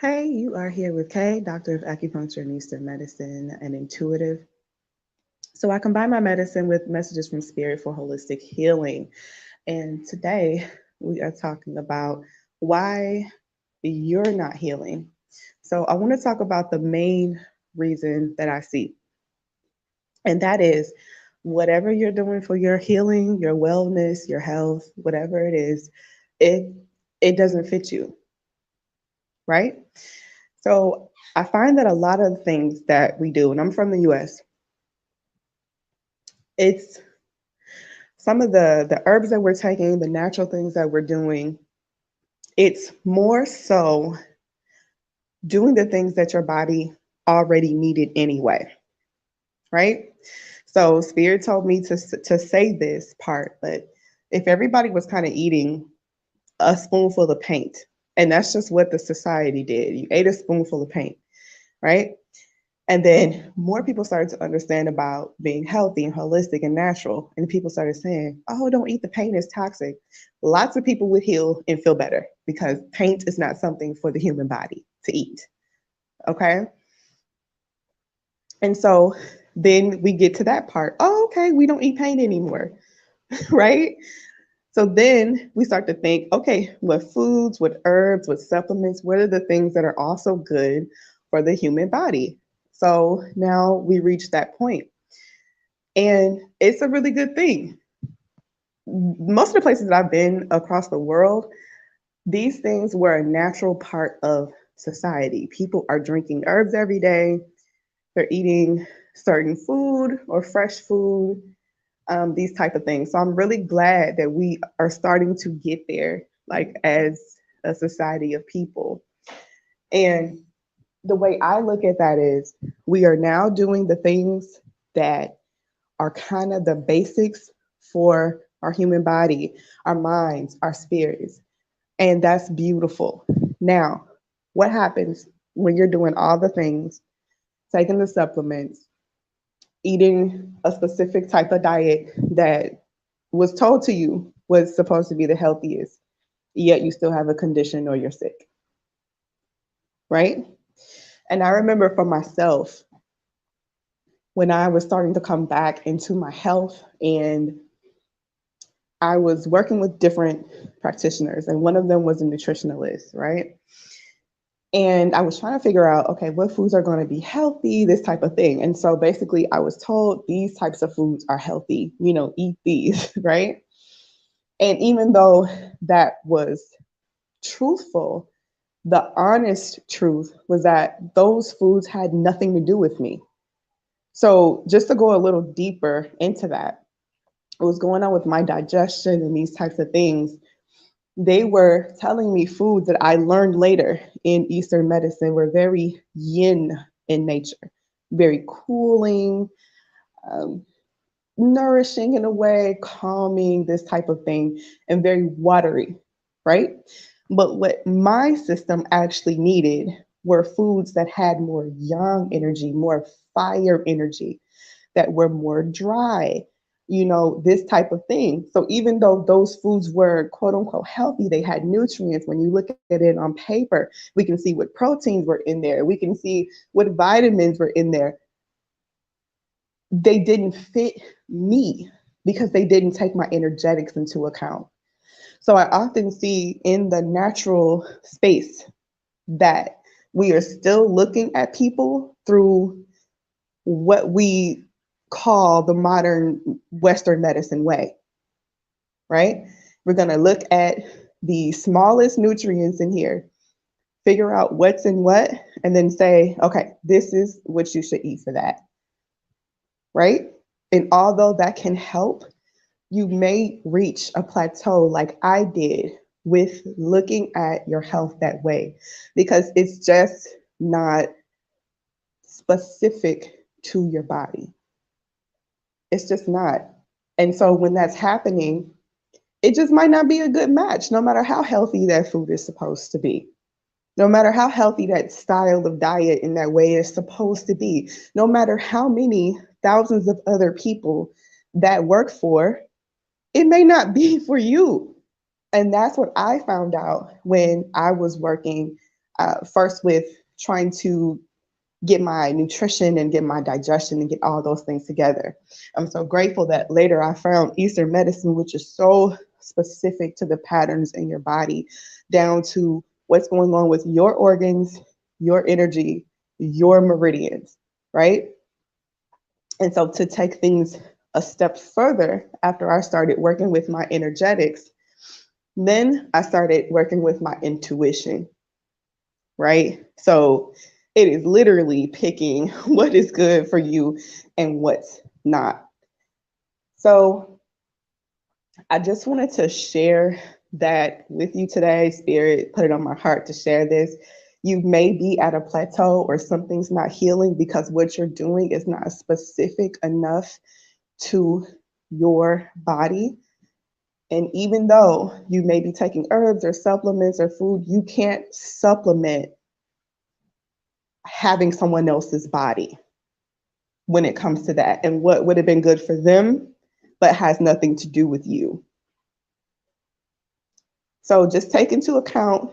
Hey, you are here with Kay, Doctor of Acupuncture and Eastern Medicine and Intuitive. So I combine my medicine with messages from Spirit for holistic healing. And today we are talking about why you're not healing. So I want to talk about the main reason that I see, and that is whatever you're doing for your healing, your wellness, your health, whatever it is, it it doesn't fit you, right? So I find that a lot of things that we do, and I'm from the US, it's some of the herbs that we're taking, the natural things that we're doing, it's more so doing the things that your body already needed anyway, right? So Spirit told me to say this part, but if everybody was kind of eating a spoonful of paint, and that's just what the society did, you ate a spoonful of paint, right? And then more people started to understand about being healthy and holistic and natural. And people started saying, oh, don't eat the paint, it's toxic. Lots of people would heal and feel better because paint is not something for the human body to eat. Okay. And so then we get to that part. Oh, okay, we don't eat paint anymore. Right. So then we start to think, okay, what foods, what herbs, what supplements, what are the things that are also good for the human body? So now we reach that point. And it's a really good thing. Most of the places that I've been across the world, these things were a natural part of society. People are drinking herbs every day, they're eating certain food or fresh food, these type of things. So I'm really glad that we are starting to get there, like as a society of people. And the way I look at that is we are now doing the things that are kind of the basics for our human body, our minds, our spirits. And that's beautiful. Now, what happens when you're doing all the things, taking the supplements, eating a specific type of diet that was told to you was supposed to be the healthiest, yet you still have a condition or you're sick, right? And I remember for myself, when I was starting to come back into my health and I was working with different practitioners, and one of them was a nutritionalist, right? And I was trying to figure out, okay, what foods are going to be healthy, this type of thing. And so basically, I was told these types of foods are healthy, eat these, right? And even though that was truthful, the honest truth was that those foods had nothing to do with me. So, just to go a little deeper into that, what was going on with my digestion and these types of things, they were telling me foods that I learned later in Eastern medicine were very yin in nature, very cooling, um, nourishing in a way, calming, this type of thing, and very watery, right? But what my system actually needed were foods that had more yang energy, more fire energy, that were more dry, this type of thing. So even though those foods were quote unquote healthy, they had nutrients. When you look at it on paper, we can see what proteins were in there, we can see what vitamins were in there. They didn't fit me because they didn't take my energetics into account. So I often see in the natural space that we are still looking at people through what we call the modern Western medicine way, right? We're going to look at the smallest nutrients in here, figure out what's in what, and then say, okay, this is what you should eat for that, right? And although that can help, you may reach a plateau like I did with looking at your health that way because it's just not specific to your body. It's just not. And so when that's happening, it just might not be a good match, no matter how healthy that food is supposed to be. No matter how healthy that style of diet in that way is supposed to be, no matter how many thousands of other people that work for, it may not be for you. And that's what I found out when I was working. first with trying to get my nutrition and get my digestion and get all those things together. I'm so grateful that later I found Eastern medicine, which is so specific to the patterns in your body, down to what's going on with your organs, your energy, your meridians, right? And so to take things a step further, after I started working with my energetics, then I started working with my intuition, right? So it is literally picking what is good for you and what's not. So I just wanted to share that with you today. Spirit put it on my heart to share this. You may be at a plateau or something's not healing because what you're doing is not specific enough to your body. And even though you may be taking herbs or supplements or food, you can't supplement having someone else's body when it comes to that and what would have been good for them, but has nothing to do with you. So just take into account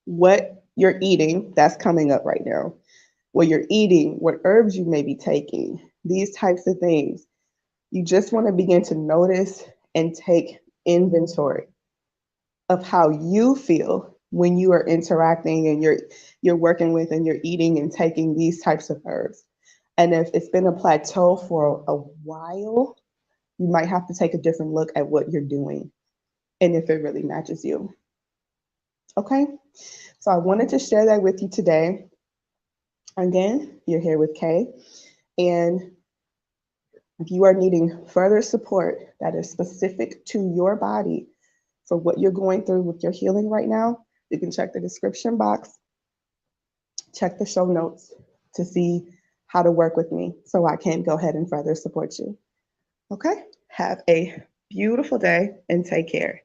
what you're eating. That's coming up right now. What you're eating, what herbs you may be taking, these types of things. You just want to begin to notice and take inventory of how you feel when you are interacting and you're working with and you're eating and taking these types of herbs. And if it's been a plateau for a while, you might have to take a different look at what you're doing and if it really matches you. Okay? So I wanted to share that with you today. Again, you're here with Kay. And if you are needing further support that is specific to your body for what you're going through with your healing right now, you can check the description box, check the show notes to see how to work with me so I can go ahead and further support you. Okay? Have a beautiful day and take care.